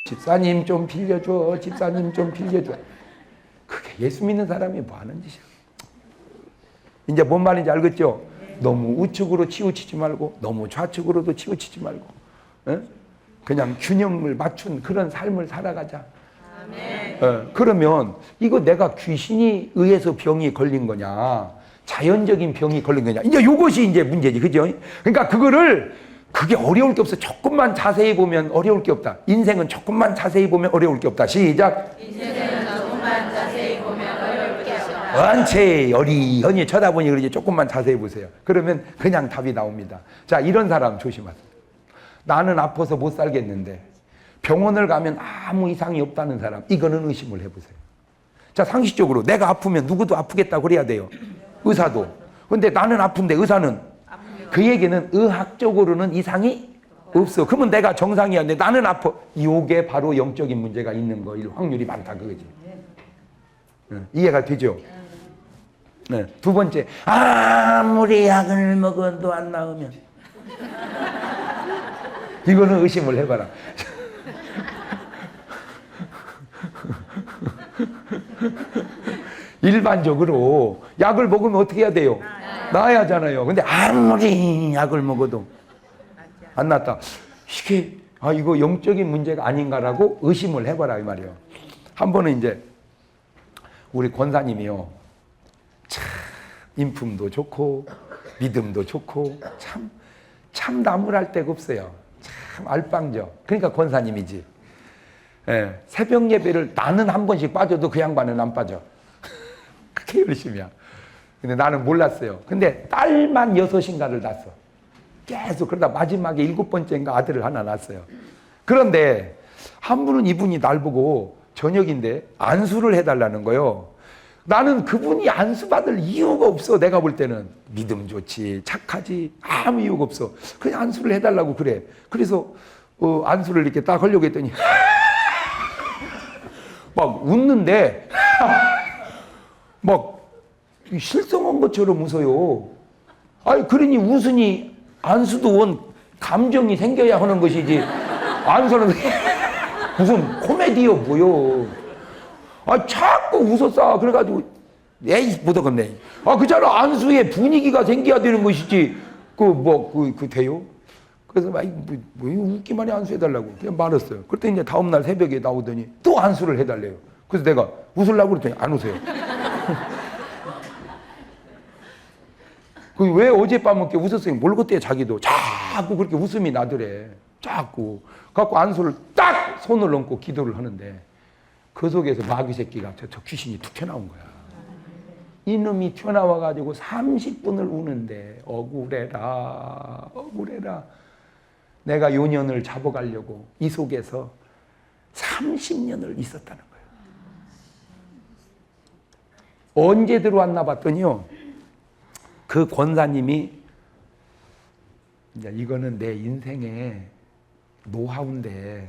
집사님 좀 빌려줘, 집사님 좀 빌려줘. 그게 예수 믿는 사람이 뭐 하는 짓이야. 이제 뭔 말인지 알겠죠? 너무 우측으로 치우치지 말고 너무 좌측으로도 치우치지 말고 그냥 균형을 맞춘 그런 삶을 살아가자. 그러면 이거 내가 귀신이 의해서 병이 걸린 거냐 자연적인 병이 걸린 거냐 이제 이것이 이제 문제지. 그죠? 그러니까 그게 어려울 게 없어. 조금만 자세히 보면 어려울 게 없다. 인생은 조금만 자세히 보면 어려울 게 없다. 시작. 인생은 조금만 자세히 보면 어려울 게 없다. 원체 여리여리 쳐다보니 그러지. 조금만 자세히 보세요. 그러면 그냥 답이 나옵니다. 자, 이런 사람 조심하세요. 나는 아파서 못 살겠는데 병원을 가면 아무 이상이 없다는 사람, 이거는 의심을 해보세요. 자, 상식적으로 내가 아프면 누구도 아프겠다고 그래야 돼요. 의사도. 근데 나는 아픈데 의사는, 그 얘기는 의학적으로는 이상이 없어. 그러면 내가 정상이야. 근데 나는 아파. 이게 바로 영적인 문제가 있는 거일 확률이 많다 그거지. 이해가 되죠? 네. 두 번째, 아무리 약을 먹어도 안 나으면 이거는 의심을 해봐라. 일반적으로 약을 먹으면 어떻게 해야 돼요? 나아야 하잖아요. 근데 아무리 약을 먹어도 안 낫다. 이게 이거 영적인 문제가 아닌가라고 의심을 해봐라 이 말이에요. 한 번은 이제 우리 권사님이요, 참 인품도 좋고 믿음도 좋고 참 나무랄 데가 없어요. 참 알빵져. 그러니까 권사님이지. 예, 새벽 예배를 나는 한 번씩 빠져도 그 양반은 안 빠져. 그렇게 열심히야. 근데 나는 몰랐어요. 근데 딸만 6인가를 낳았어. 계속 그러다 마지막에 7번째인가 아들을 하나 낳았어요. 그런데 한 분은 이분이 날 보고 저녁인데 안수를 해달라는 거예요. 나는 그분이 안수 받을 이유가 없어. 내가 볼 때는 믿음 좋지, 착하지, 아무 이유가 없어. 그냥 안수를 해달라고 그래. 그래서 안수를 이렇게 딱 하려고 했더니 막 웃는데 막 실성한 것처럼 웃어요. 아니 그러니 웃으니 안수도 원 감정이 생겨야 하는 것이지 안수는 무슨 코미디요 뭐요. 자꾸 웃었어. 그래가지고 에이 못하겠네. 그잖아, 안수에 분위기가 생겨야 되는 것이지 그 돼요? 그래서 뭐 웃기만 해 안수해달라고 그냥 말았어요. 그랬더니 이제 다음날 새벽에 나오더니 또 안수를 해달래요. 그래서 내가 웃으려고 그랬더니 안 웃어요. 왜 어젯밤은 이렇게 웃었어요? 모르겠대요. 자기도 자꾸 그렇게 웃음이 나더래. 자꾸 갖고 안수를 딱 손을 얹고 기도를 하는데 그 속에서 마귀 새끼가 저 귀신이 툭 튀어나온 거야. 이놈이 튀어나와가지고 30분을 우는데 억울해라 억울해라. 내가 요 년을 잡아가려고 이 속에서 30년을 있었다는 거예요. 언제 들어왔나 봤더니요, 그 권사님이 이제 이거는 내 인생의 노하우인데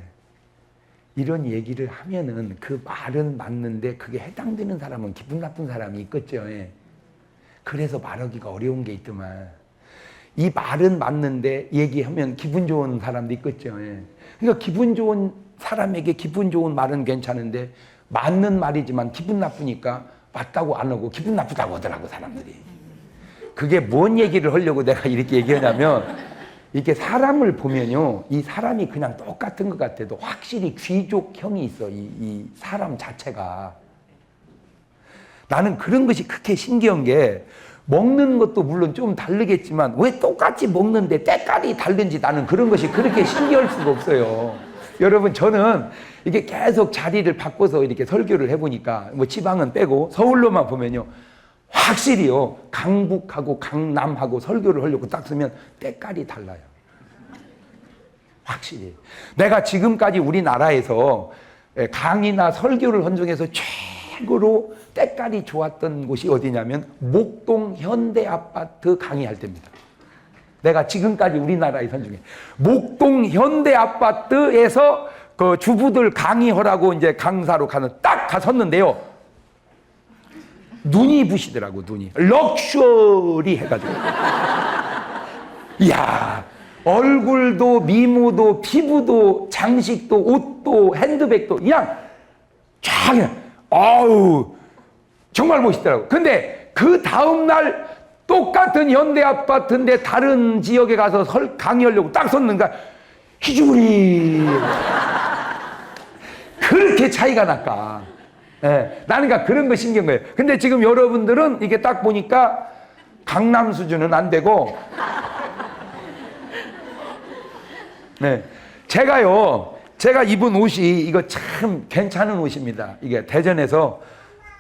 이런 얘기를 하면은 그 말은 맞는데 그게 해당되는 사람은 기분 나쁜 사람이 있겠죠. 그래서 말하기가 어려운 게 있더만. 이 말은 맞는데 얘기하면 기분 좋은 사람도 있겠죠. 그러니까 기분 좋은 사람에게 기분 좋은 말은 괜찮은데 맞는 말이지만 기분 나쁘니까 맞다고 안 하고 기분 나쁘다고 하더라고 사람들이. 그게 뭔 얘기를 하려고 내가 이렇게 얘기하냐면, 이렇게 사람을 보면요, 이 사람이 그냥 똑같은 것 같아도 확실히 귀족형이 있어. 이 사람 자체가. 나는 그런 것이 그렇게 신기한 게, 먹는 것도 물론 좀 다르겠지만 왜 똑같이 먹는데 때깔이 다른지 나는 그런 것이 그렇게 신기할 수가 없어요. 여러분, 저는 이게 계속 자리를 바꿔서 이렇게 설교를 해보니까 뭐 지방은 빼고 서울로만 보면요, 확실히요, 강북하고 강남하고 설교를 하려고 딱 쓰면 때깔이 달라요. 확실히. 내가 지금까지 우리나라에서 강의나 설교를 한 중에서 최고로 때깔이 좋았던 곳이 어디냐면 목동 현대아파트 강의할 때입니다. 내가 지금까지 우리나라에 선 중에 목동 현대아파트에서 그 주부들 강의하라고 이제 강사로 딱 갔었는데요, 눈이 부시더라고. 눈이 럭셔리 해가지고 이야, 얼굴도 미모도 피부도 장식도 옷도 핸드백도 그냥 쫙 그냥 아우 정말 멋있더라고. 근데 그 다음날 똑같은 현대 아파트인데 다른 지역에 가서 강의하려고 딱 섰는가 희주리 그렇게 차이가 날까. 예, 나는 그러니까 그런 거 신기한 거예요. 근데 지금 여러분들은 이게 딱 보니까 강남 수준은 안 되고 네, 제가 입은 옷이 이거 참 괜찮은 옷입니다. 이게 대전에서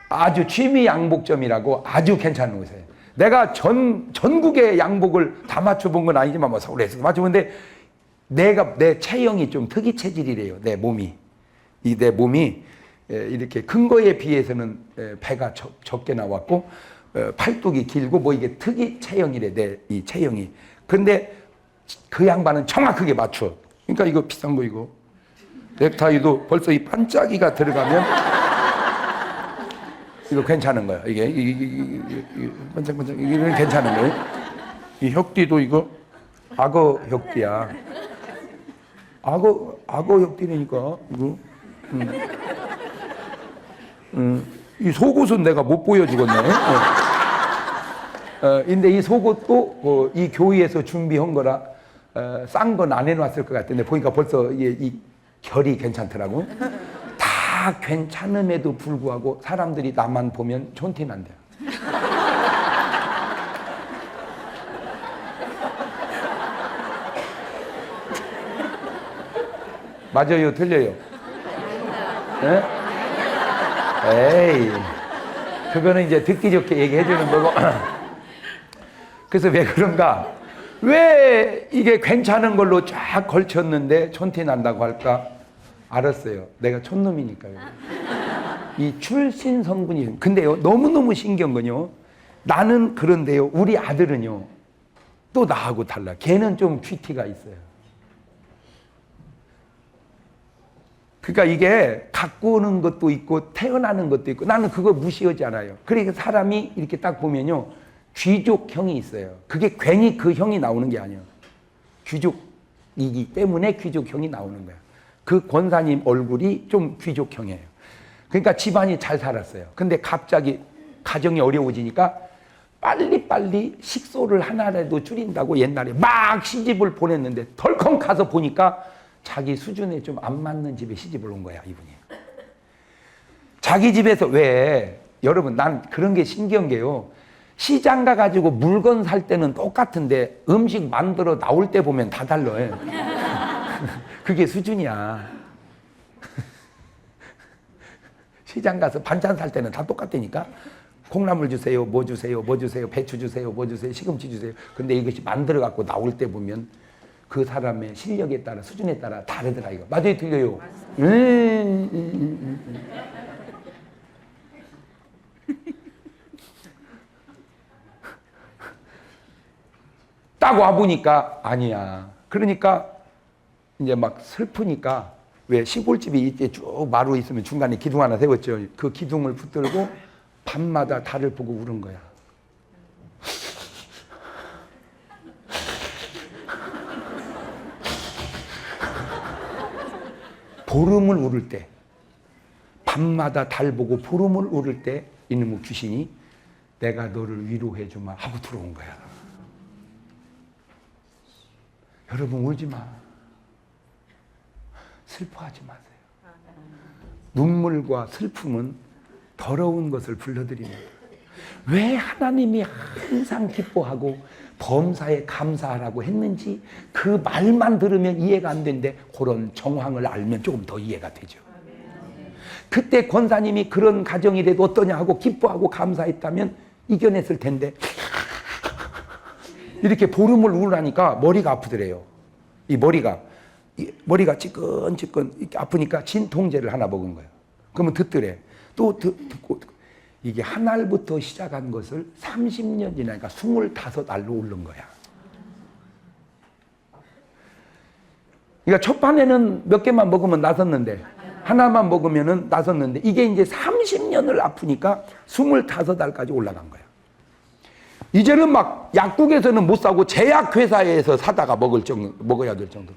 아주 취미 양복점이라고 아주 괜찮은 옷이에요. 내가 전국의 양복을 다 맞춰본 건 아니지만 뭐 서울에서 맞춰본데 내 체형이 좀 특이 체질이래요. 내 몸이 이렇게 큰 거에 비해서는 배가 적게 나왔고 팔뚝이 길고 뭐 이게 특이 체형이래. 내 이 체형이. 근데 그 양반은 정확하게 맞춰. 그러니까 이거 비싼 거 이거 넥타이도 벌써 이 반짝이가 들어가면 이거 괜찮은 거야. 이게 반짝반짝 이게 괜찮은 거예요. 이 혁띠도 이거 악어 혁띠야. 악어 혁띠라니까 이거. 이 속옷은 내가 못 보여주겠네. 근데 이 속옷도 이 교회에서 준비한 거라 싼 건 안 해놨을 것 같은데 보니까 벌써 이 결이 괜찮더라고. 다 괜찮음에도 불구하고 사람들이 나만 보면 촌티 난대요. 맞아요, 틀려요? 네? 에이, 그거는 이제 듣기 좋게 얘기해 주는 거고. 그래서 왜 그런가? 왜 이게 괜찮은 걸로 쫙 걸쳤는데 촌티 난다고 할까? 알았어요. 내가 촌놈이니까요. 이 출신 성분이. 근데요, 너무너무 신기한 건요. 나는 그런데요, 우리 아들은요, 또 나하고 달라. 걔는 좀 퀴티가 있어요. 그러니까 이게 갖고 오는 것도 있고 태어나는 것도 있고 나는 그거 무시하지 않아요. 그러니까 사람이 이렇게 딱 보면요. 귀족형이 있어요. 그게 괜히 그 형이 나오는 게 아니에요. 귀족이기 때문에 귀족형이 나오는 거야. 그 권사님 얼굴이 좀 귀족형이에요. 그러니까 집안이 잘 살았어요. 근데 갑자기 가정이 어려워지니까 빨리빨리 식소를 하나라도 줄인다고 옛날에 막 시집을 보냈는데 덜컹 가서 보니까 자기 수준에 좀 안 맞는 집에 시집을 온 거야, 이분이. 자기 집에서 왜, 여러분, 난 그런 게 신기한 게요. 시장 가가지고 물건 살 때는 똑같은데 음식 만들어 나올 때 보면 다 달라요. 그게 수준이야. 시장 가서 반찬 살 때는 다 똑같다니까. 콩나물 주세요, 뭐 주세요, 뭐 주세요, 배추 주세요, 뭐 주세요, 시금치 주세요. 근데 이것이 만들어 갖고 나올 때 보면 그 사람의 실력에 따라 수준에 따라 다르더라 이거. 맞아요, 틀려요? 딱 와보니까 아니야. 그러니까 이제 막 슬프니까 왜 시골집이 이때 쭉 마루 있으면 중간에 기둥 하나 세웠죠. 그 기둥을 붙들고 밤마다 달을 보고 우는 거야. 보름을 울을 때, 밤마다 달 보고 보름을 울을 때 이놈의 귀신이 내가 너를 위로해 주마 하고 들어온 거야. 여러분 울지 마. 슬퍼하지 마세요. 눈물과 슬픔은 더러운 것을 불러들입니다. 왜 하나님이 항상 기뻐하고 범사에 감사하라고 했는지 그 말만 들으면 이해가 안 되는데 그런 정황을 알면 조금 더 이해가 되죠. 그때 권사님이 그런 가정이라도 어떠냐 하고 기뻐하고 감사했다면 이겨냈을 텐데 이렇게 보름을 울으니까 머리가 아프더래요. 이 머리가 찌끈찌끈 이렇게 아프니까 진통제를 하나 먹은 거예요. 그러면 듣더래. 또 듣고 이게 한 알부터 시작한 것을 30년 지나니까 25알로 오른 거야. 그러니까 첫 판에는 몇 개만 먹으면 나섰는데 하나만 먹으면은 나섰는데 이게 이제 30년을 아프니까 25알까지 올라간 거야. 이제는 막 약국에서는 못 사고 제약회사에서 사다가 먹어야 될 정도.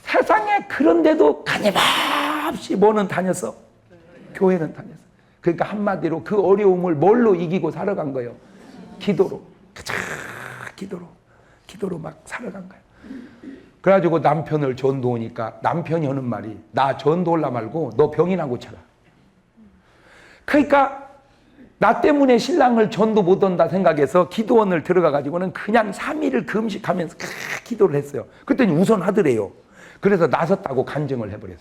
세상에 그런데도 가님없이 뭐는 다녔어? 교회는 다녔어. 그러니까 한마디로 그 어려움을 뭘로 이기고 살아간 거예요? 기도로. 기도로 막 살아간 거예요. 그래가지고 남편을 전도하니까 남편이 하는 말이 나 전도올라 말고 너 병이나 고쳐라. 그러니까 나 때문에 신랑을 전도 못 온다 생각해서 기도원을 들어가가지고는 그냥 3일을 금식하면서 기도를 했어요. 그랬더니 우선 하더래요. 그래서 나섰다고 간증을 해버렸어.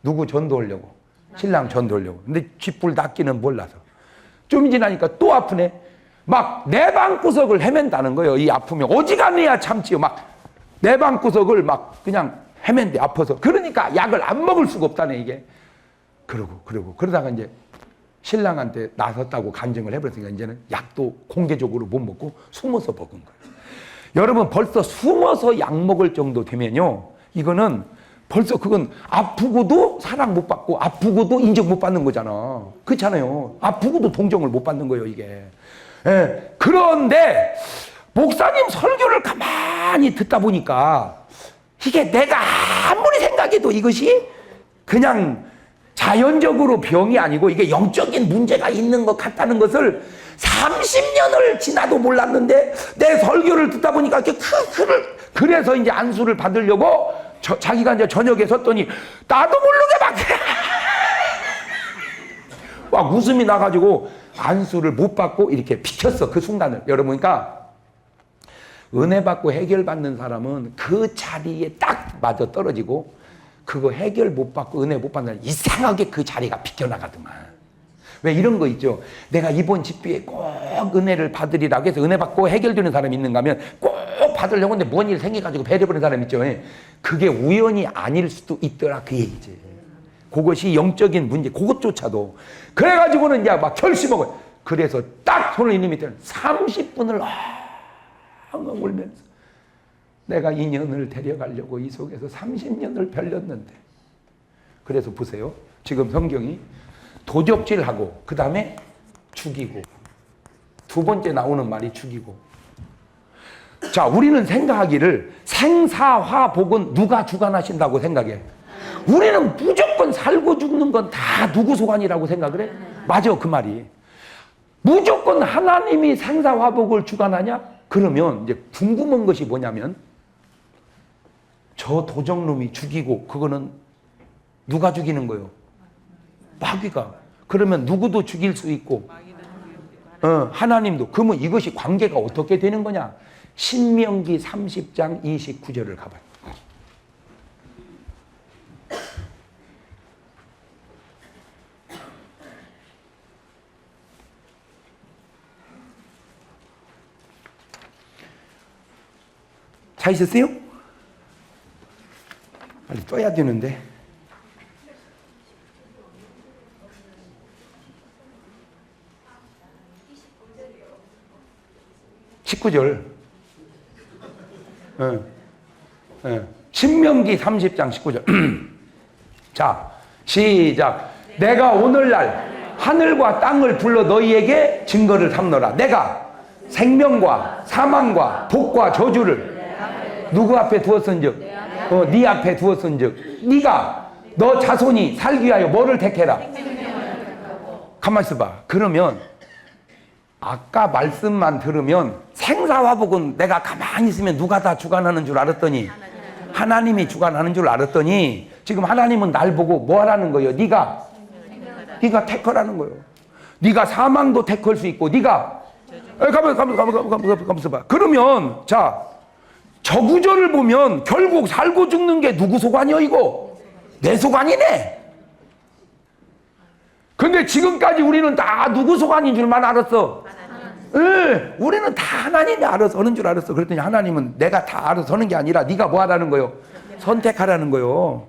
누구 전도하려고? 신랑 전도하려고. 근데 쥐뿔 닦기는 몰라서. 좀 지나니까 또 아프네. 막 내 방구석을 헤맨다는 거예요. 이 아프면 어지간해야 참지요. 막 내 방구석을 막 그냥 헤맨대 아파서. 그러니까 약을 안 먹을 수가 없다네 이게. 그러다가 이제 신랑한테 나섰다고 간증을 해버렸으니까 이제는 약도 공개적으로 못 먹고 숨어서 먹은 거예요. 여러분 벌써 숨어서 약 먹을 정도 되면요. 이거는 벌써 그건 아프고도 사랑 못 받고 아프고도 인정 못 받는 거잖아. 그렇잖아요. 아프고도 동정을 못 받는 거예요 이게. 예. 그런데 목사님 설교를 가만히 듣다 보니까 이게 내가 아무리 생각해도 이것이 그냥 자연적으로 병이 아니고 이게 영적인 문제가 있는 것 같다는 것을 30년을 지나도 몰랐는데 내 설교를 듣다 보니까 이렇게 그래서 이제 안수를 받으려고 자기가 이제 저녁에 섰더니 나도 모르게 막 웃음이 나가지고 안수를 못 받고 이렇게 비켰어. 그 순간을. 여러분, 그러니까 은혜 받고 해결 받는 사람은 그 자리에 딱 맞아 떨어지고 그거 해결 못 받고 은혜 못 받는 사람 이상하게 그 자리가 비켜나가더만. 왜 이런 거 있죠. 내가 이번 집회에 꼭 은혜를 받으리라고 해서 은혜 받고 해결되는 사람이 있는가 하면 꼭 받으려고 하는데 뭔 일 생겨가지고 배려버린 사람 있죠. 그게 우연이 아닐 수도 있더라 그 얘기지. 그것이 영적인 문제 그것조차도. 그래가지고는 이제 막 결심하고 그래서 딱 손을 이는 밑에 30분을 엉엉 울면서 내가 인연을 데려가려고 이 속에서 30년을 별렸는데. 그래서 보세요. 지금 성경이 도적질하고 그 다음에 죽이고 두 번째 나오는 말이 죽이고. 자, 우리는 생각하기를 생사화복은 누가 주관하신다고 생각해? 우리는 무조건 살고 죽는 건 다 누구 소관이라고 생각을 해? 맞아, 그 말이. 무조건 하나님이 생사화복을 주관하냐? 그러면 이제 궁금한 것이 뭐냐면 저 도적놈이 죽이고 그거는 누가 죽이는 거예요? 마귀가. 그러면 누구도 죽일 수 있고 하나님도. 그러면 이것이 관계가 어떻게 되는 거냐? 신명기 30장 29절을 가봐요. 찾으셨어요? 빨리 떠야 되는데. (19절) 신명기 30장 19절 자, 시작. 내가 오늘날 하늘과 땅을 불러 너희에게 증거를 삼노라. 내가 생명과 사망과 복과 저주를 누구 앞에 두었은즉? 네 앞에 두었은즉 네가 너 자손이 살기 위하여 뭐를 택해라? 가만히 있어봐. 그러면 아까 말씀만 들으면 생사화복은 내가 가만히 있으면 누가 다 주관하는 줄 알았더니 하나님이 주관하는 줄 알았더니 지금 하나님은 날 보고 뭐 하라는 거예요? 네가 택하라는 거예요. 네가 사망도 택할 수 있고 네가 가만 있어봐. 그러면 자, 저 구절을 보면 결국 살고 죽는 게 누구 소관이요 이거? 내 소관이네. 근데 지금까지 우리는 다 누구 소관인 줄만 알았어. 우리는 다 하나님이 알아서 하는 줄 알았어. 그랬더니 하나님은 내가 다 알아서 하는 게 아니라 네가 뭐 하라는 거요? 선택하라는 거요.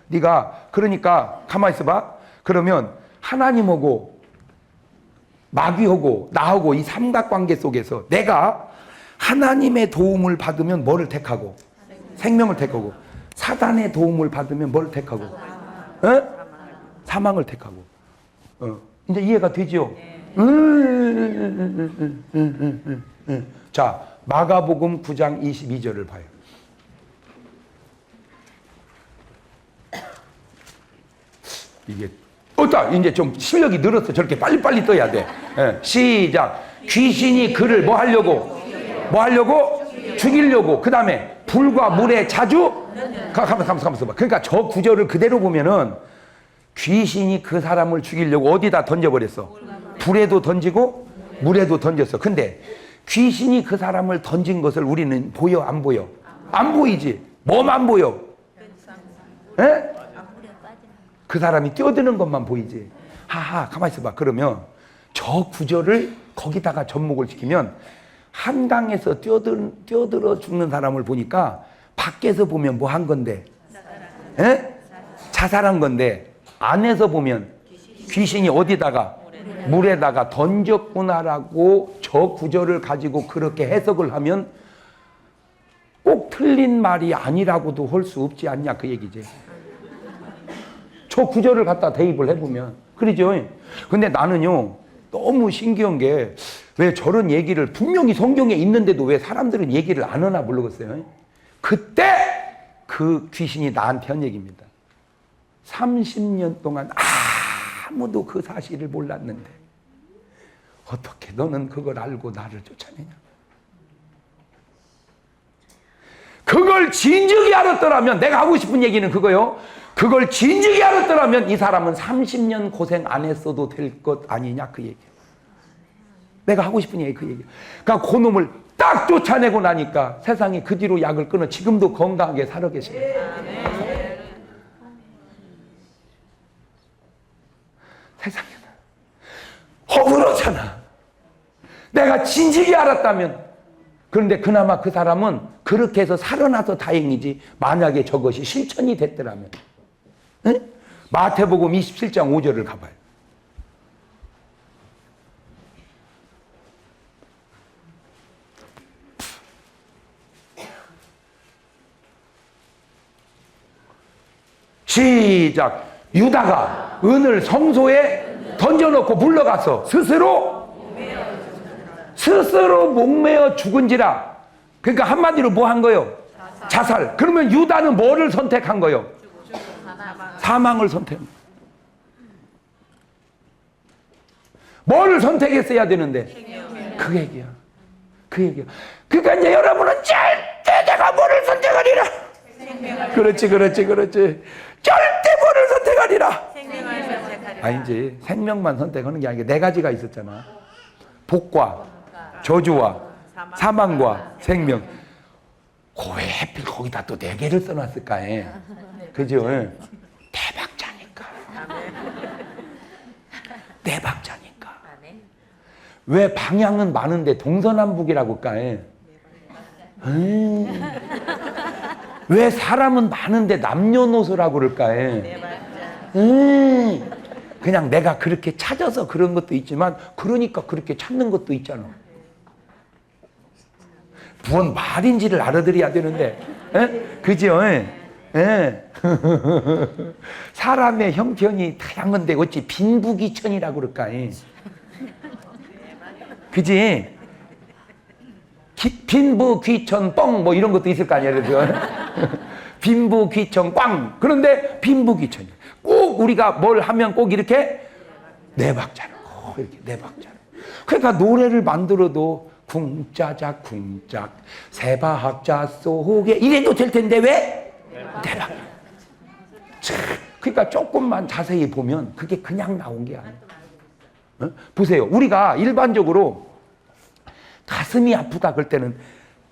네가. 그러니까 가만히 있어봐. 그러면 하나님하고 마귀하고 나하고 이 삼각관계 속에서 내가 하나님의 도움을 받으면 뭐를 택하고? 생명을 택하고. 사단의 도움을 받으면 뭘 택하고? 사망을 택하고. 이제 이해가 되죠? 자, 마가복음 9장 22절을 봐요. 이게 이제 좀 실력이 늘었어. 저렇게 빨리빨리 떠야 돼. 시작. 귀신이 그를 뭐 하려고? 죽이려고. 그 다음에 불과 물에 자주 가면서 봐. 그러니까 저 구절을 그대로 보면은 귀신이 그 사람을 죽이려고 어디다 던져버렸어? 불에도 던지고 물에도 던졌어. 근데 귀신이 그 사람을 던진 것을 우리는 보여 안 보여? 안 보이지. 뭐만 보여? 에? 그 사람이 뛰어드는 것만 보이지. 하하, 가만히 있어봐. 그러면 저 구절을 거기다가 접목을 시키면 한강에서 뛰어들어 죽는 사람을 보니까 밖에서 보면 뭐 한 건데? 에? 자살한 건데 안에서 보면 귀신이 어디다가? 물에다가 던졌구나라고 저 구절을 가지고 그렇게 해석을 하면 꼭 틀린 말이 아니라고도 할 수 없지 않냐 그 얘기지. 저 구절을 갖다 대입을 해보면 그러죠. 근데 나는요 너무 신기한 게 왜 저런 얘기를 분명히 성경에 있는데도 왜 사람들은 얘기를 안 하나 모르겠어요. 그때 그 귀신이 나한테 한 얘기입니다. 30년 동안 아무도 그 사실을 몰랐는데 어떻게 너는 그걸 알고 나를 쫓아내냐. 그걸 진즉이 알았더라면, 내가 하고 싶은 얘기는 그거요, 그걸 진즉이 알았더라면 이 사람은 30년 고생 안 했어도 될 것 아니냐 그 얘기예요. 내가 하고 싶은 얘기 그 얘기예요. 그러니까 그 놈을 딱 쫓아내고 나니까 세상이 그 뒤로 약을 끊어 지금도 건강하게 살아 계셔요. 세상에는 허물었잖아. 내가 진즉이 알았다면. 그런데 그나마 그 사람은 그렇게 해서 살아나서 다행이지, 만약에 저것이 실천이 됐더라면. 응? 마태복음 27장 5절을 가봐요. 시작. 유다가 은을 성소에 던져놓고 물러가서 스스로 목매어 죽은지라. 그러니까 한마디로 뭐 한 거요? 자살. 그러면 유다는 뭐를 선택한 거요? 사망을 선택한. 뭐를 선택했어야 되는데? 그 얘기야. 그 얘기야. 그러니까 이제 여러분은 절대 내가 뭐를 선택하리라. 그렇지. 절대 뭐를 선택하리라. 아니지. 생명만 선택하는 게 아니라 네 가지가 있었잖아. 복과 저주와 사망과 생명. 왜 하필 거기다 또 네 개를 써놨을까 해. 그죠? 대박자니까. 대박자니까. 왜 방향은 많은데 동서남북이라고 할까 해. 왜 사람은 많은데 남녀노소라고 그럴까 해. 그냥 내가 그렇게 찾아서 그런 것도 있지만 그러니까 그렇게 찾는 것도 있잖아. 무슨 말인지를 알아들어야 되는데, 그죠? 사람의 형편이 다양한데 어찌 빈부귀천이라고 그럴까? 그지? 빈부귀천 뻥 뭐 이런 것도 있을 거 아니야, 그죠? 빈부귀천 꽝. 그런데 빈부귀천이 꼭 우리가 뭘 하면 꼭 이렇게 네 박자로, 꼭 이렇게 네 박자로. 그러니까 노래를 만들어도 쿵짜작 쿵짝 세바학자 속에 이래도 될 텐데 왜? 네 박자. 그러니까 조금만 자세히 보면 그게 그냥 나온 게 아니에요. 보세요. 우리가 일반적으로 가슴이 아프다 그럴 때는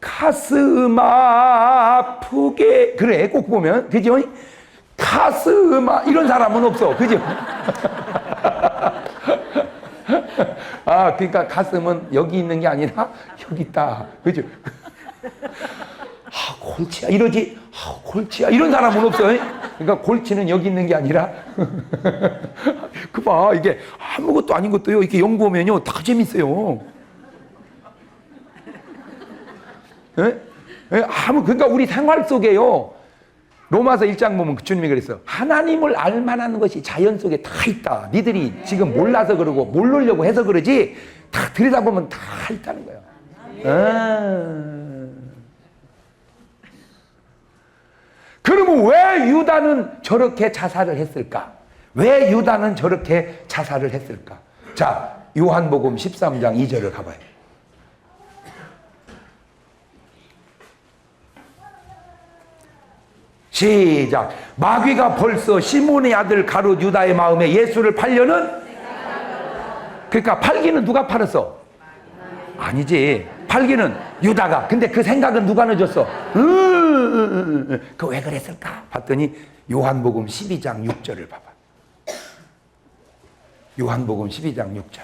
가슴 아프게 그래 꼭 보면, 그죠? 가슴 이런 사람은 없어, 그죠? 그러니까 가슴은 여기 있는 게 아니라 여기 있다, 그죠? 골치야 이러지, 골치야 이런 사람은 없어. 그러니까 골치는 여기 있는 게 아니라 그 봐, 이게 아무것도 아닌 것도요 이렇게 연구하면요 다 재밌어요. 그러니까 우리 생활 속에요 로마서 1장 보면 주님이 그랬어. 하나님을 알만한 것이 자연 속에 다 있다. 니들이 지금 몰라서 그러고 모르려고 해서 그러지 다 들여다보면 다 있다는 거야. 그러면 왜 유다는 저렇게 자살을 했을까? 왜 유다는 저렇게 자살을 했을까? 자, 요한복음 13장 2절을 가봐요. 시작. 마귀가 벌써 시몬의 아들 가룟 유다의 마음에 예수를 팔려는, 그러니까 팔기는 누가 팔았어? 아니지. 팔기는 유다가. 근데 그 생각은 누가 넣어줬어? 그 왜 그랬을까? 봤더니 요한복음 12장 6절을 봐봐. 요한복음 12장 6절.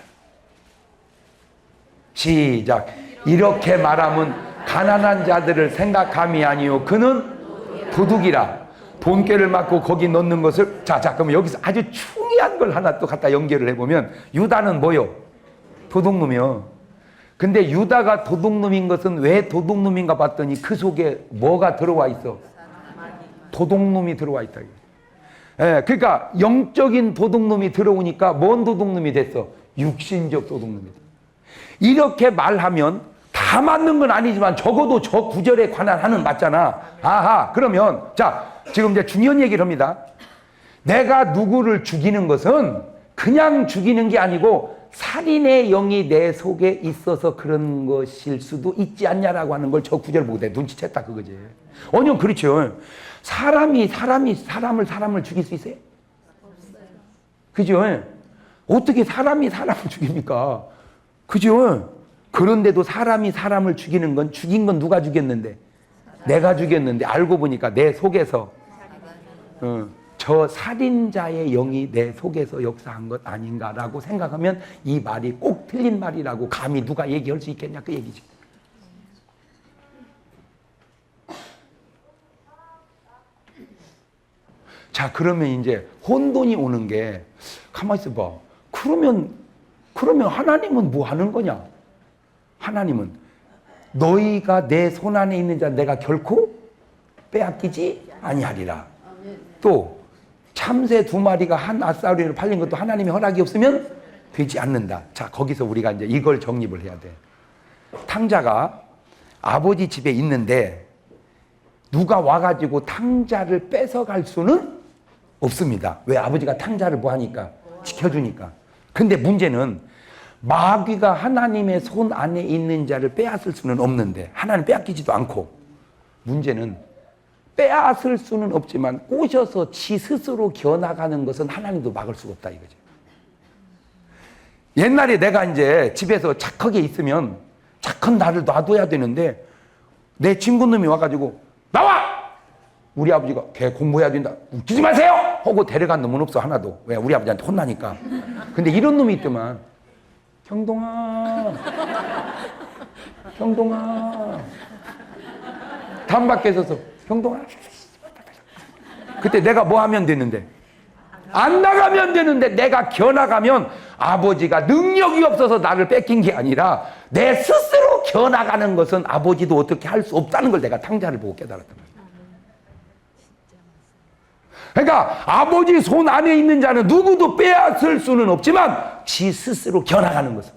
시작. 이렇게 말하면 가난한 자들을 생각함이 아니요 그는 도둑이라. 돈꾀를 맞고 거기 넣는 것을. 자, 그러면 여기서 아주 중요한 걸 하나 또 갖다 연결을 해보면 유다는 뭐요? 도둑놈이요. 근데 유다가 도둑놈인 것은 왜 도둑놈인가 봤더니 그 속에 뭐가 들어와 있어? 도둑놈이 들어와 있다. 예, 그러니까 영적인 도둑놈이 들어오니까 뭔 도둑놈이 됐어? 육신적 도둑놈이 됐어. 이렇게 말하면 다 맞는 건 아니지만 적어도 저 구절에 관한 한은 맞잖아. 아하, 그러면 자, 지금 이제 중요한 얘기를 합니다. 내가 누구를 죽이는 것은 그냥 죽이는 게 아니고 살인의 영이 내 속에 있어서 그런 것일 수도 있지 않냐라고 하는 걸 저 구절 보고 내가 눈치챘다 그거지. 아니요, 그렇죠. 사람을 죽일 수 있어요? 그죠? 어떻게 사람이 사람을 죽입니까? 그죠? 그런데도 사람이 사람을 죽이는 건, 죽인 건 누가 죽였는데? 내가 죽였는데 알고 보니까 내 속에서 저 살인자의 영이 내 속에서 역사한 것 아닌가라고 생각하면 이 말이 꼭 틀린 말이라고 감히 누가 얘기할 수 있겠냐 그 얘기지. 자, 그러면 이제 혼돈이 오는 게, 가만히 있어봐. 그러면 하나님은 뭐 하는 거냐? 하나님은 너희가 내 손 안에 있는 자 내가 결코 빼앗기지 아니하리라. 또 참새 2마리가 한 아싸리로 팔린 것도 하나님의 허락이 없으면 되지 않는다. 자, 거기서 우리가 이제 이걸 정립을 해야 돼. 탕자가 아버지 집에 있는데 누가 와가지고 탕자를 뺏어갈 수는 없습니다. 왜? 아버지가 탕자를 뭐 하니까? 지켜주니까. 근데 문제는 마귀가 하나님의 손 안에 있는 자를 빼앗을 수는 없는데, 하나님 빼앗기지도 않고, 문제는 빼앗을 수는 없지만 꼬셔서 지 스스로 겨나가는 것은 하나님도 막을 수가 없다 이거죠. 옛날에 내가 이제 집에서 착하게 있으면 착한 나를 놔둬야 되는데 내 친구놈이 와가지고 나와! 우리 아버지가 걔 공부해야 된다. 웃기지 마세요! 하고 데려간 놈은 없어 하나도. 왜? 우리 아버지한테 혼나니까. 근데 이런 놈이 있더만. 형동아. 담밖에 서서 형동아. 그때 내가 뭐 하면 되는데? 안 나가면 되는데 내가 겨나가면 아버지가 능력이 없어서 나를 뺏긴 게 아니라 내 스스로 겨나가는 것은 아버지도 어떻게 할 수 없다는 걸 내가 탕자를 보고 깨달았단 말이야. 그러니까 아버지 손 안에 있는 자는 누구도 빼앗을 수는 없지만 지 스스로 겨나가는 것은.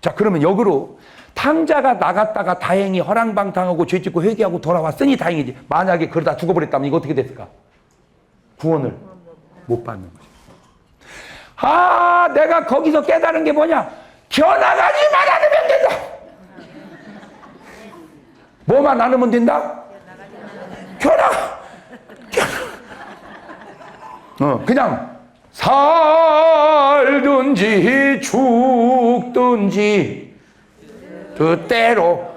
자, 그러면 역으로 탕자가 나갔다가 다행히 허랑방탕하고 죄짓고 회개하고 돌아왔으니 다행이지. 만약에 그러다 죽어버렸다면 이거 어떻게 됐을까? 구원을 못 받는 거죠. 아, 내가 거기서 깨달은 게 뭐냐? 겨나가지만 않으면 된다. 뭐만 않으면 된다? 겨나가. 그냥 살든지 죽든지 뜻대로.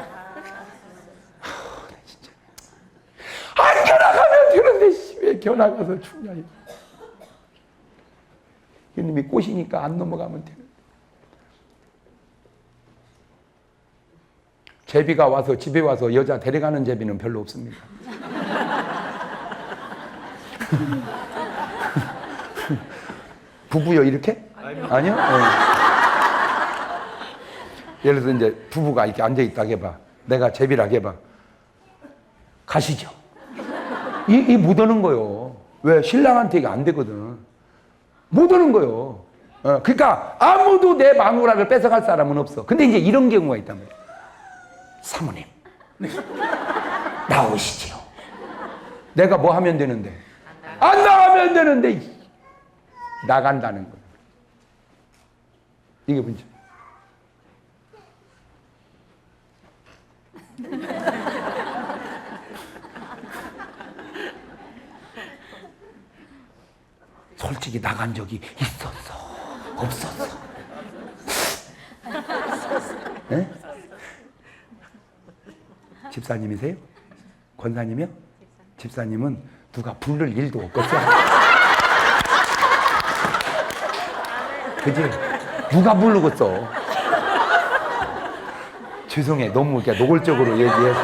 진짜 안 겨나가면 되는데 왜 겨나가서 죽냐. 예수님이 꼬시니까 안 넘어가면 되는. 제비가 와서 집에 와서 여자 데려가는 제비는 별로 없습니다. 부부요 이렇게? 아니요? 예를 들어서 이제 부부가 이렇게 앉아있다 해봐. 내가 제비라 해봐. 가시죠. 이 못 오는 거요. 왜? 신랑한테 이게 안 되거든. 못 오는 거요. 그러니까 아무도 내 마누라를 뺏어갈 사람은 없어. 근데 이제 이런 경우가 있단 말이야. 사모님, 나오시지요. 내가 뭐 하면 되는데? 안 나가면 되는데 나간다는 거야. 이게 문제. 솔직히 나간 적이 있었어? 없었어? 네? 집사님이세요? 권사님이요? 집사님은 누가 부를 일도 없겠어. 그지? 누가 부르겠어. 죄송해. 너무 이렇게 노골적으로 얘기해서.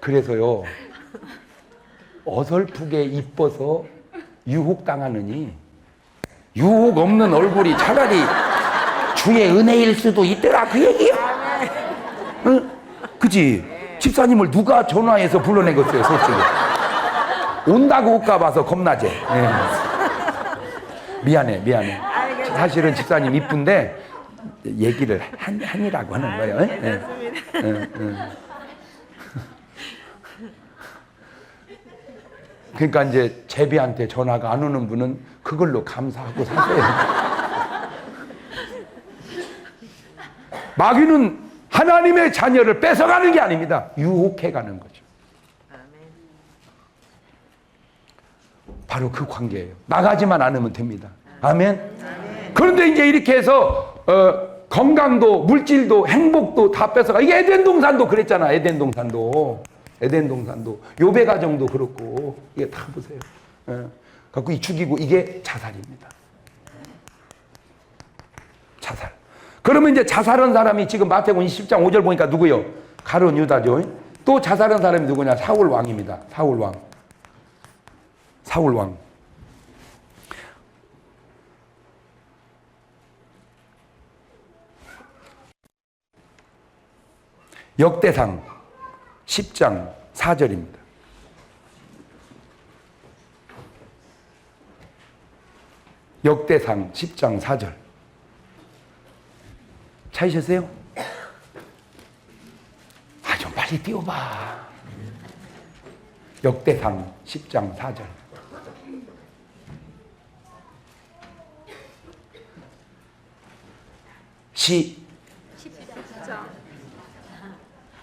그래서요. 어설프게 이뻐서 유혹당하느니 유혹 없는 얼굴이 차라리 주의 은혜일 수도 있더라 그 얘기야. 응? 그치? 집사님을 누가 전화해서 불러내겠어요 솔직히. 온다고 올까 봐서 겁나지. 네. 미안해. 사실은 집사님 이쁜데 얘기를 하니라고 하는 거예요. 네. 그러니까 이제 제비한테 전화가 안 오는 분은 그걸로 감사하고 사세요. 마귀는 하나님의 자녀를 뺏어가는 게 아닙니다. 유혹해가는 거죠. 바로 그 관계예요. 나가지만 않으면 됩니다. 아멘. 그런데 이제 이렇게 해서 건강도 물질도 행복도 다 뺏어가. 이게 에덴 동산도 그랬잖아. 에덴 동산도 욥의 가정도 그렇고 이게 다 보세요. 갖고 이 죽이고 이게 자살입니다. 자살. 그러면 이제 자살한 사람이 지금 마태복음 10장 5절 보니까 누구요? 가룟 유다죠. 또 자살한 사람이 누구냐? 사울 왕입니다. 사울 왕. 역대상 10장 4절입니다. 역대상 10장 4절. 찾으셨어요? 좀 빨리 띄워봐. 역대상 10장 4절.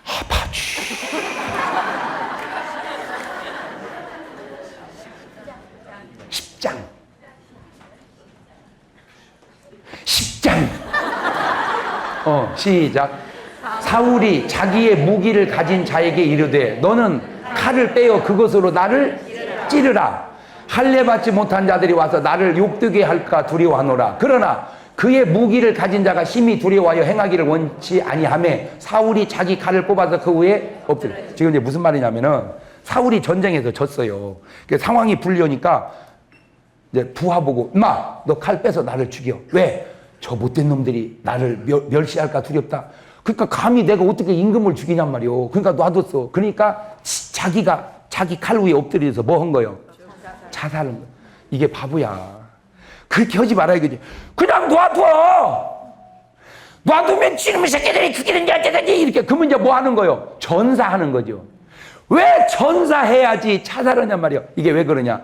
아파주. 10장. 시작. 사울이 자기의 무기를 가진 자에게 이르되 너는 칼을 빼어 그것으로 나를 찌르라. 할례 받지 못한 자들이 와서 나를 욕되게 할까 두려워하노라. 그러나 그의 무기를 가진 자가 심히 두려워하여 행하기를 원치 아니하매 사울이 자기 칼을 뽑아서 그 위에 엎드려. 지금 이제 무슨 말이냐면은 사울이 전쟁에서 졌어요. 상황이 불리하니까 이제 부하 보고 인마 너 칼 빼서 나를 죽여. 왜? 저 못된 놈들이 나를 멸시할까 두렵다. 그러니까 감히 내가 어떻게 임금을 죽이냔 말이오. 그러니까 놔뒀어. 그러니까 자기가 자기 칼 위에 엎드려서 뭐 한 거요? 자살한 거. 이게 바보야. 그렇게 하지 말아야 겠지. 그냥 놔두면 지금 새끼들이 죽이는지 어쩌든지 이렇게. 그러면 이제 뭐 하는 거요? 전사하는 거죠. 왜 전사해야지 자살하냔 말이야. 이게 왜 그러냐?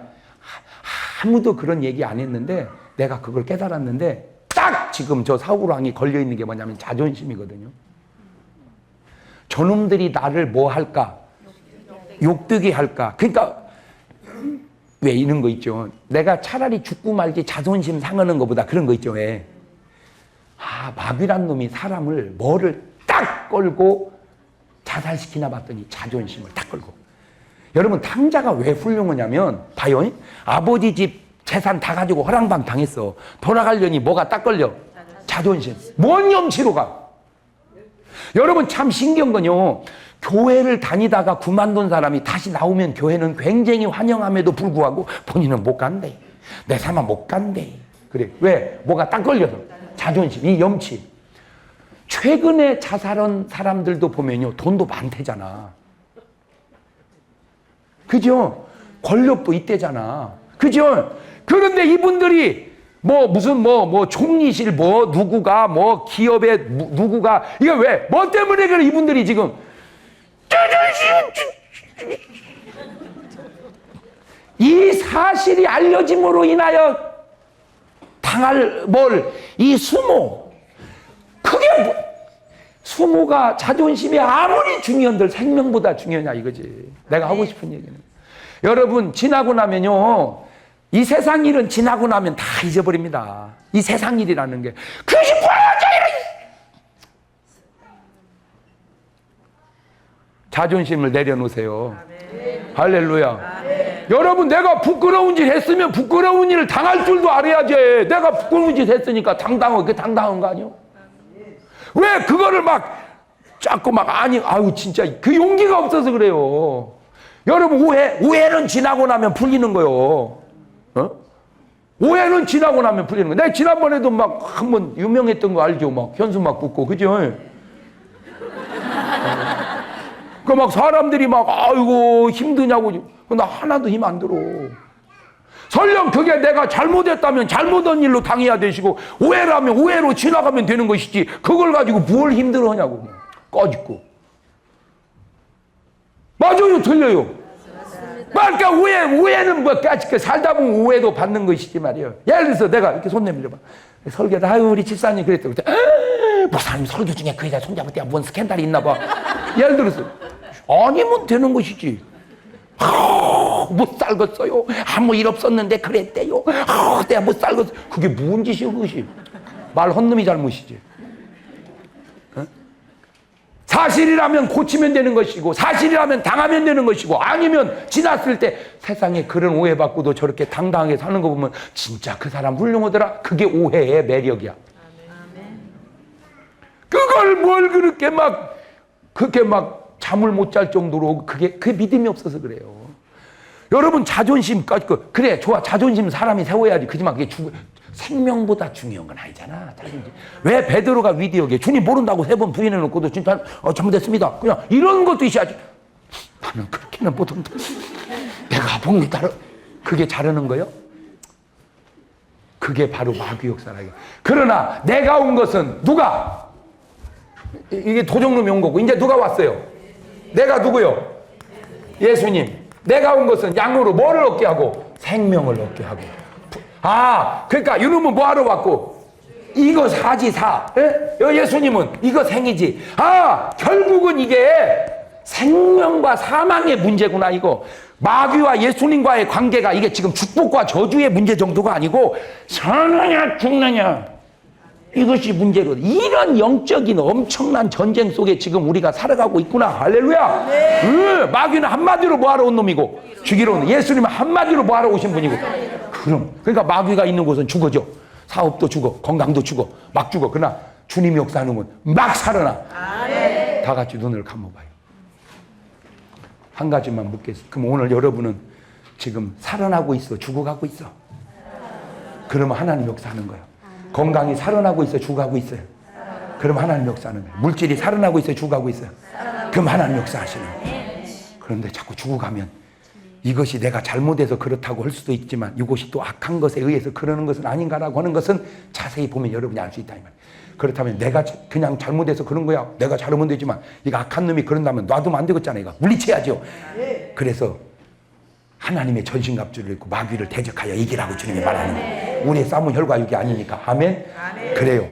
아무도 그런 얘기 안 했는데 내가 그걸 깨달았는데 딱 지금 저 사울 왕이 걸려 있는 게 뭐냐면 자존심이거든요. 저놈들이 나를 뭐 할까? 욕되게 할까? 그러니까 왜 이런 거 있죠. 내가 차라리 죽고 말지 자존심 상하는 것보다 그런 거 있죠. 왜? 마귀란 놈이 사람을 뭐를 딱 걸고 자살시키나 봤더니 자존심을 딱 걸고. 여러분 탕자가 왜 훌륭하냐면 봐요. 아버지 집 재산 다 가지고 허랑방 당했어. 돌아가려니 뭐가 딱 걸려? 자존심. 뭔 염치로 가? 여러분 참 신기한 건요. 교회를 다니다가 그만둔 사람이 다시 나오면 교회는 굉장히 환영함에도 불구하고 본인은 못 간대. 내 삶아 못 간대. 그래. 왜? 뭐가 딱 걸려서. 자존심, 이 염치. 최근에 자살한 사람들도 보면요. 돈도 많대잖아. 그죠? 권력도 이때잖아. 그죠? 그런데 이분들이 무슨 총리실 누구가 기업의 누구가 이게 왜? 뭐 때문에 그래 이분들이 지금 이 사실이 알려짐으로 인하여 당할 이 수모. 그게 수모가 자존심이 아무리 중요한들 생명보다 중요하냐 이거지. 내가 하고 싶은 얘기는. 여러분 지나고 나면요. 이 세상 일은 지나고 나면 다 잊어버립니다. 이 세상 일이라는 게. 그것이 자존심을 내려놓으세요. 할렐루야. 여러분 내가 부끄러운 짓 했으면 부끄러운 일을 당할 줄도 알아야지. 내가 부끄러운 짓 했으니까 당당한 거 아니요? 왜 그거를 자꾸 아유 진짜 그 용기가 없어서 그래요. 여러분 오해는 지나고 나면 풀리는 거요. 오해는 지나고 나면 풀리는 거예요. 내가 지난번에도 한번 유명했던 거 알죠? 현수 굽고 그죠? 사람들이 아이고 힘드냐고. 나 하나도 힘 안 들어. 설령 그게 내가 잘못했다면 잘못한 일로 당해야 되시고 오해라면 오해로 지나가면 되는 것이지 그걸 가지고 뭘 힘들어하냐고. 꺼짓고. 맞아요, 틀려요. 그러니까 오해는 살다 보면 오해도 받는 것이지 말이에요. 예를 들어서 내가 이렇게 손 내밀어봐. 설교를 우리 집사님 그랬대. 목사님 설교 중에 그 여자 손잡을 때가 뭔 스캔들이 있나 봐. 예를 들어서 아니면 되는 것이지. 못 살겠어요. 아무 일 없었는데 그랬대요. 내가 못 살겠어. 그게 무슨 짓이요, 그것이. 말 헛놈이 잘못이지. 사실이라면 고치면 되는 것이고 사실이라면 당하면 되는 것이고 아니면 지났을 때 세상에 그런 오해받고도 저렇게 당당하게 사는 거 보면 진짜 그 사람 훌륭하더라. 그게 오해의 매력이야. 그걸 뭘 그렇게 잠을 못 잘 정도로 그게 믿음이 없어서 그래요. 여러분 자존심 그래 좋아. 자존심 사람이 세워야지. 그지만 그게 생명보다 중요한 건 아니잖아. 자존심. 왜 베드로가 위대하게 주님 모른다고 3번 부인해놓고도 진짜 잘못했습니다. 그냥 이런 것도 있어야지. 나는 그렇게는 못한다. 내가 봅니다. 그게 자르는 거요? 그게 바로 마귀 역사라. 그러나 내가 온 것은 누가? 이게 도적놈이 온 거고 이제 누가 왔어요? 내가 누구요? 예수님. 내가 온 것은 양으로 뭐를 얻게 하고? 생명을 얻게 하고. 그러니까 이놈은 뭐하러 왔고? 이거 사지 사. 예수님은 이거 생이지. 결국은 이게 생명과 사망의 문제구나 이거. 마귀와 예수님과의 관계가 이게 지금 축복과 저주의 문제 정도가 아니고 사느냐 죽느냐 이것이 문제로. 이런 영적인 엄청난 전쟁 속에 지금 우리가 살아가고 있구나. 할렐루야. 네. 마귀는 한마디로 뭐하러 온 놈이고 죽이러 온 놈. 예수님은 한마디로 뭐하러 오신 분이고. 그러니까 마귀가 있는 곳은 죽어져. 사업도 죽어. 건강도 죽어. 막 죽어. 그러나 주님이 역사하는 건 막 살아나. 네. 다 같이 눈을 감아봐요. 한 가지만 묻겠습니다. 그럼 오늘 여러분은 지금 살아나고 있어? 죽어가고 있어? 그러면 하나님 역사하는 거예요. 건강이 살아나고 있어? 죽어가고 있어요? 그럼 하나님 역사하는 거예요. 물질이 살아나고 있어? 죽어가고 있어요? 그럼 하나님 역사하시는 거예요. 그런데 자꾸 죽어가면 이것이 내가 잘못해서 그렇다고 할 수도 있지만 이것이 또 악한 것에 의해서 그러는 것은 아닌가라고 하는 것은 자세히 보면 여러분이 알 수 있다 이 말이에요. 그렇다면 내가 그냥 잘못해서 그런 거야. 내가 잘하면 되지만 이거 악한 놈이 그런다면 놔두면 안 되겠잖아요. 이거 물리쳐야죠. 그래서 하나님의 전신갑주를 입고 마귀를 대적하여 이기라고 주님이 말하는 거예요. 우리의 싸움은 혈과 육이 아니니까. 아멘? 그래요.